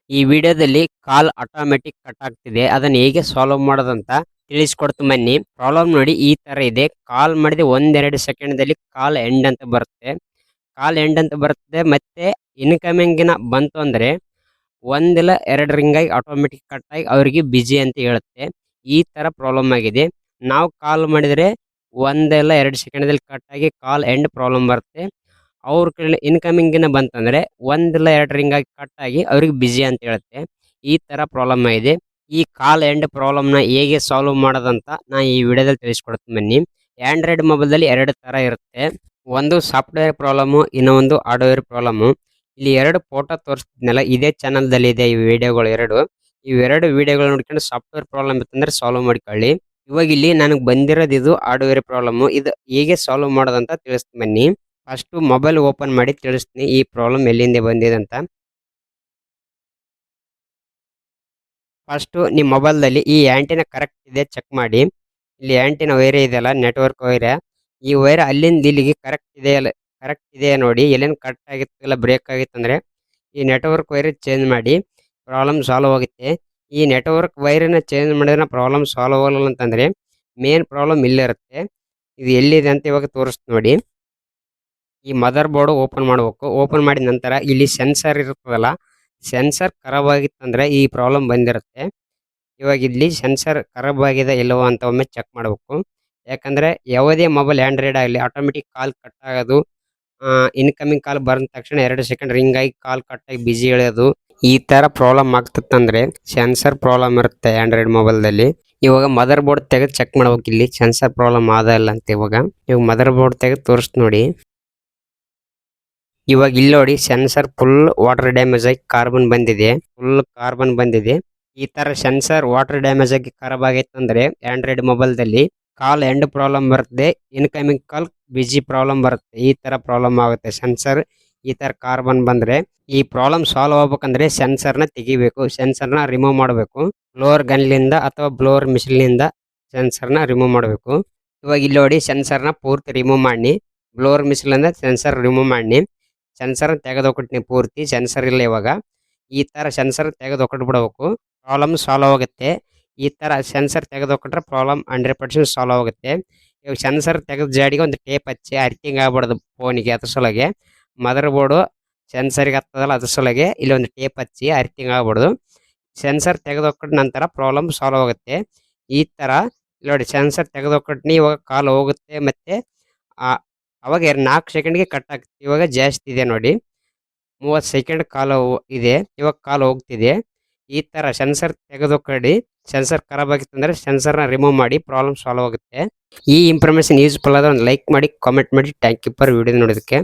ಈ ವಿಡಿಯೋದಲ್ಲಿ ಕಾಲ್ automatic cut ಆಗ್ತಿದೆ, ಅದನ್ನ ಹೇಗೆ ಸಾಲ್ವ್ ಮಾಡೋದಂತ ತಿಳಿಸ್ಕೊಡ್ತೀನಿ ಬನ್ನಿ. ಪ್ರಾಬ್ಲಮ್ ನೋಡಿ ಈ ತರ ಇದೆ. ಕಾಲ್ ಮಾಡಿದೆ ಒಂದೆರಡು ಸೆಕೆಂಡ್ದಲ್ಲಿ ಕಾಲ್ ಎಂಡ್ ಅಂತ ಬರುತ್ತೆ. ಕಾಲ್ ಎಂಡ್ ಅಂತ ಬರುತ್ತೆ ಮತ್ತೆ ಇನ್ಕಮಿಂಗಿನ ಬಂತು ಅಂದ್ರೆ ಒಂದಿಲ್ಲ ಎರಡು ರಿಂಗ್ ಆಗಿ ಆಟೋಮೆಟಿಕ್ ಕಟ್ ಆಗಿ ಅವರಿಗೆ ಬಿಜಿ ಅಂತ ಹೇಳುತ್ತೆ. ಈ ತರ ಪ್ರಾಬ್ಲಮ್ ಆಗಿದೆ. ನಾವು ಕಾಲ್ ಮಾಡಿದ್ರೆ ಒಂದಿಲ್ಲ ಎರಡು ಸೆಕೆಂಡ್ದಲ್ಲಿ ಕಟ್ ಆಗಿ ಕಾಲ್ ಎಂಡ್ ಪ್ರಾಬ್ಲಮ್ ಬರುತ್ತೆ. ಅವ್ರ ಕಡೆ ಇನ್ಕಮಿಂಗಿನ ಬಂತಂದ್ರೆ ಒಂದಿಲ್ಲ ಎರಡು ರಿಂಗ್ ಆಗಿ ಕಟ್ ಆಗಿ ಅವ್ರಿಗೆ ಬಿಜಿ ಅಂತ ಹೇಳುತ್ತೆ. ಈ ತರ ಪ್ರಾಬ್ಲಮ್ ಆಗಿದೆ. ಈ ಕಾಲ್ ಎಂಡ್ ಪ್ರಾಬ್ಲಮ್ ನ ಹೇಗೆ ಸಾಲ್ವ್ ಮಾಡೋದಂತ ನಾ ಈ ವಿಡಿಯೋದಲ್ಲಿ ತಿಳಿಸ್ಕೊಡ್ತೀನಿ ಬನ್ನಿ. ಆಂಡ್ರಾಯ್ಡ್ ಮೊಬೈಲ್ ಎರಡು ತರ ಇರುತ್ತೆ. ಒಂದು ಸಾಫ್ಟ್ವೇರ್ ಪ್ರಾಬ್ಲಮ್, ಇನ್ನೊಂದು ಹಾರ್ಡ್ವೇರ್ ಪ್ರಾಬ್ಲಮ್. ಇಲ್ಲಿ ಎರಡು ಫೋಟೋ ತೋರಿಸ್ತಿದ್ನಲ್ಲ, ಇದೇ ಚಾನಲ್ ದಲ್ಲಿ ಇದೆ ಈ ವಿಡಿಯೋಗಳು ಎರಡು. ಇವೆರಡು ವಿಡಿಯೋಗಳು ನೋಡ್ಕೊಂಡು ಸಾಫ್ಟ್ವೇರ್ ಪ್ರಾಬ್ಲಮ್ ಇತ್ತಂದ್ರೆ ಸಾಲ್ವ್ ಮಾಡ್ಕೊಳ್ಳಿ. ಇವಾಗ ಇಲ್ಲಿ ನನಗೆ ಬಂದಿರೋದು ಇದು ಹಾರ್ಡ್ವೇರ್ ಪ್ರಾಬ್ಲಮ್. ಇದು ಹೇಗೆ ಸಾಲ್ವ್ ಮಾಡೋದಂತ ತಿಳಿಸ್ತೀನಿ ಬನ್ನಿ. ಫಸ್ಟ್ ಮೊಬೈಲ್ ಓಪನ್ ಮಾಡಿ ತಿಳಿಸ್ತೀನಿ ಈ ಪ್ರಾಬ್ಲಮ್ ಎಲ್ಲಿಂದ ಬಂದಿದೆ ಅಂತ. ಫಸ್ಟ್ ನಿಮ್ಮ ಮೊಬೈಲ್ದಲ್ಲಿ ಈ ಆಂಟಿನ ಕರೆಕ್ಟ್ ಇದೆ ಚೆಕ್ ಮಾಡಿ. ಇಲ್ಲಿ ಆಂಟಿನ ವೈರ್ ಇದೆಯಲ್ಲ, ನೆಟ್ವರ್ಕ್ ವೈರ್, ಈ ವೈರ್ ಅಲ್ಲಿಂದ ಇಲ್ಲಿಗೆ ಕರೆಕ್ಟ್ ಇದೆ ಕರೆಕ್ಟ್ ಇದೆ ನೋಡಿ. ಎಲ್ಲಿಂದ ಕಟ್ ಆಗಿತ್ತು ಇಲ್ಲ ಬ್ರೇಕ್ ಆಗಿತ್ತು ಅಂದ್ರೆ ಈ ನೆಟ್ವರ್ಕ್ ವೈರ್ ಚೇಂಜ್ ಮಾಡಿ, ಪ್ರಾಬ್ಲಮ್ ಸಾಲ್ವ್ ಆಗುತ್ತೆ. ಈ ನೆಟ್ವರ್ಕ್ ವೈರನ್ನ ಚೇಂಜ್ ಮಾಡಿದ್ರೆ ಪ್ರಾಬ್ಲಮ್ ಸಾಲ್ವ್ ಆಗಲ್ಲ ಅಂತಂದ್ರೆ ಮೇನ್ ಪ್ರಾಬ್ಲಮ್ ಇಲ್ಲಿರುತ್ತೆ. ಇದು ಎಲ್ಲಿದೆ ಅಂತ ಇವಾಗ ತೋರಿಸ್ತೀನಿ ನೋಡಿ. ಈ ಮದರ್ ಬೋರ್ಡ್ ಓಪನ್ ಮಾಡಬೇಕು. ಓಪನ್ ಮಾಡಿದ ನಂತರ ಇಲ್ಲಿ ಸೆನ್ಸರ್ ಇರ್ತದಲ್ಲ, ಸೆನ್ಸರ್ ಖರಾಬ್ ಆಗಿತ್ತಂದ್ರೆ ಈ ಪ್ರಾಬ್ಲಮ್ ಬಂದಿರುತ್ತೆ. ಇವಾಗ ಇಲ್ಲಿ ಸೆನ್ಸರ್ ಖರಾಬ್ ಆಗಿದೆ ಇಲ್ಲವೋ ಅಂತ ಒಮ್ಮೆ ಚೆಕ್ ಮಾಡಬೇಕು. ಯಾಕಂದ್ರೆ ಯಾವುದೇ ಮೊಬೈಲ್ ಆಂಡ್ರಾಯ್ಡ್ ಆಗಲಿ ಆಟೋಮೆಟಿಕ್ ಕಾಲ್ ಕಟ್ ಆಗೋದು, ಇನ್ಕಮಿಂಗ್ ಕಾಲ್ ಬಂದ ತಕ್ಷಣ 2 ಸೆಕೆಂಡ್ ರಿಂಗ್ ಆಗಿ ಕಾಲ್ ಕಟ್ ಆಗಿ ಬಿಜಿ ಹೇಳೋದು, ಈ ತರ ಪ್ರಾಬ್ಲಮ್ ಆಗ್ತಿತ್ತಂದ್ರೆ ಸೆನ್ಸರ್ ಪ್ರಾಬ್ಲಮ್ ಇರುತ್ತೆ ಆಂಡ್ರಾಯ್ಡ್ ಮೊಬೈಲ್ದಲ್ಲಿ. ಇವಾಗ ಮದರ್ ಬೋರ್ಡ್ ತೆಗೆದು ಚೆಕ್ ಮಾಡ್ಬೇಕು ಇಲ್ಲಿ ಸೆನ್ಸರ್ ಪ್ರಾಬ್ಲಮ್ ಆದ ಇಲ್ಲ ಅಂತ. ಇವಾಗ ಮದರ್ ಬೋರ್ಡ್ ತೆಗೆದು ತೋರಿಸ್ತೀನಿ ನೋಡಿ. ಇವಾಗ ಇಲ್ಲಿ ನೋಡಿ ಸೆನ್ಸರ್ ಫುಲ್ ವಾಟರ್ ಡ್ಯಾಮೇಜ್ ಆಗಿ ಕಾರ್ಬನ್ ಬಂದಿದೆ, ಫುಲ್ ಕಾರ್ಬನ್ ಬಂದಿದೆ. ಈ ತರ ಸೆನ್ಸರ್ ವಾಟರ್ ಡ್ಯಾಮೇಜ್ ಆಗಿ ಖರಾಬ್ ಆಗೈತೆ ಅಂದ್ರೆ ಆಂಡ್ರಾಯ್ಡ್ ಮೊಬೈಲ್ದಲ್ಲಿ ಕಾಲ್ ಎಂಡ್ ಪ್ರಾಬ್ಲಮ್ ಬರುತ್ತೆ, ಇನ್ಕಮಿಂಗ್ ಕಾಲ್ ಬಿಜಿ ಪ್ರಾಬ್ಲಮ್ ಬರುತ್ತೆ. ಈ ತರ ಪ್ರಾಬ್ಲಮ್ ಆಗುತ್ತೆ ಸೆನ್ಸರ್ ಈ ತರ ಕಾರ್ಬನ್ ಬಂದ್ರೆ. ಈ ಪ್ರಾಬ್ಲಮ್ ಸಾಲ್ವ್ ಆಗ್ಬೇಕಂದ್ರೆ ಸೆನ್ಸರ್ ನ ತೆಗಿಬೇಕು, ಸೆನ್ಸರ್ ನ ರಿಮೂವ್ ಮಾಡಬೇಕು. ಬ್ಲೋವರ್ ಗನ್ಲಿಂದ ಅಥವಾ ಬ್ಲೋವರ್ ಮಿಷಿನ್ ನಿಂದ ಸೆನ್ಸರ್ ನ ರಿಮೂವ್ ಮಾಡಬೇಕು. ಇವಾಗ ಇಲ್ಲಿ ನೋಡಿ ಸೆನ್ಸರ್ ನ ಪೂರ್ತಿ ರಿಮೂವ್ ಮಾಡಿ, ಬ್ಲೋವರ್ ಮಿಷಿನ್ ಇಂದ ಸೆನ್ಸರ್ ರಿಮೂವ್ ಮಾಡಿ ಸೆನ್ಸರ್ ತೆಗೆದೊಕೊಟ್ನಿ ಪೂರ್ತಿ. ಸೆನ್ಸರ್ ಇಲ್ಲ ಇವಾಗ. ಈ ತರ ಸೆನ್ಸರ್ ತೆಗೆದೊಕೊಟ್ಟು ಬಿಡಬೇಕು, ಪ್ರಾಬ್ಲಮ್ ಸಾಲ್ವ್ ಆಗುತ್ತೆ. ಈ ತರ ಸೆನ್ಸರ್ ತೆಗೆದೊಕೊಟ್ರೆ ಪ್ರಾಬ್ಲಮ್ 100% ಸಾಲ್ವ್ ಆಗುತ್ತೆ. ಇವಾಗ ಸೆನ್ಸರ್ ತೆಗೆದ ಜಾಡಿಗೆ ಒಂದು ಟೇಪ್ ಹಚ್ಚಿ ಅರ್ಕಿಂಗ್ ಆಗ್ಬಾರ್ದು ಫೋನಿಗೆ, ಅದ್ರ ಸಲುವಾಗಿ ಮದರ್ ಬೋರ್ಡು ಸೆನ್ಸರ್ಗೆ ಹತ್ತದಲ್ಲ ಅದ್ರ ಸಲುವಾಗಿ ಇಲ್ಲಿ ಒಂದು ಟೇಪ್ ಹಚ್ಚಿ ಅರ್ಕಿಂಗ್ ಆಗ್ಬಾರ್ದು. ಸೆನ್ಸರ್ ತೆಗೆದೊಕೊಟ್ಟ ನಂತರ ಪ್ರಾಬ್ಲಮ್ ಸಾಲ್ವ್ ಆಗುತ್ತೆ. ಈ ತರ ನೋಡಿ ಸೆನ್ಸರ್ ತೆಗೆದೊಕೊಟ್ನಿ, ಇವಾಗ ಕಾಲ್ ಹೋಗುತ್ತೆ ಮತ್ತೆ ಅವಾಗ 4 ಸೆಕೆಂಡ್ಗೆ ಕಟ್ ಆಗ್ತಿದೆ. ಇವಾಗ ಜಾಸ್ತಿ ಇದೆ ನೋಡಿ, 30 ಸೆಕೆಂಡ್ ಕಾಲು ಇದೆ, ಇವಾಗ ಕಾಲ್ ಹೋಗ್ತಿದೆ. ಈ ತರ ಸೆನ್ಸರ್ ತೆಗೆದುಕೊಳ್ಳಿ. ಸೆನ್ಸರ್ ಖರಾಬ್ ಆಗಿತ್ತು ಅಂದ್ರೆ ಸೆನ್ಸರ್ನ ರಿಮೂವ್ ಮಾಡಿ, ಪ್ರಾಬ್ಲಮ್ ಸಾಲ್ವ್ ಆಗುತ್ತೆ. ಈ ಇನ್ಫಾರ್ಮೇಶನ್ ಯೂಸ್ಫುಲ್ ಆದ ಒಂದು ಲೈಕ್ ಮಾಡಿ, ಕಾಮೆಂಟ್ ಮಾಡಿ. ಥ್ಯಾಂಕ್ ಯು ಫಾರ್ ವಿಡಿಯೋ ನೋಡೋದಕ್ಕೆ.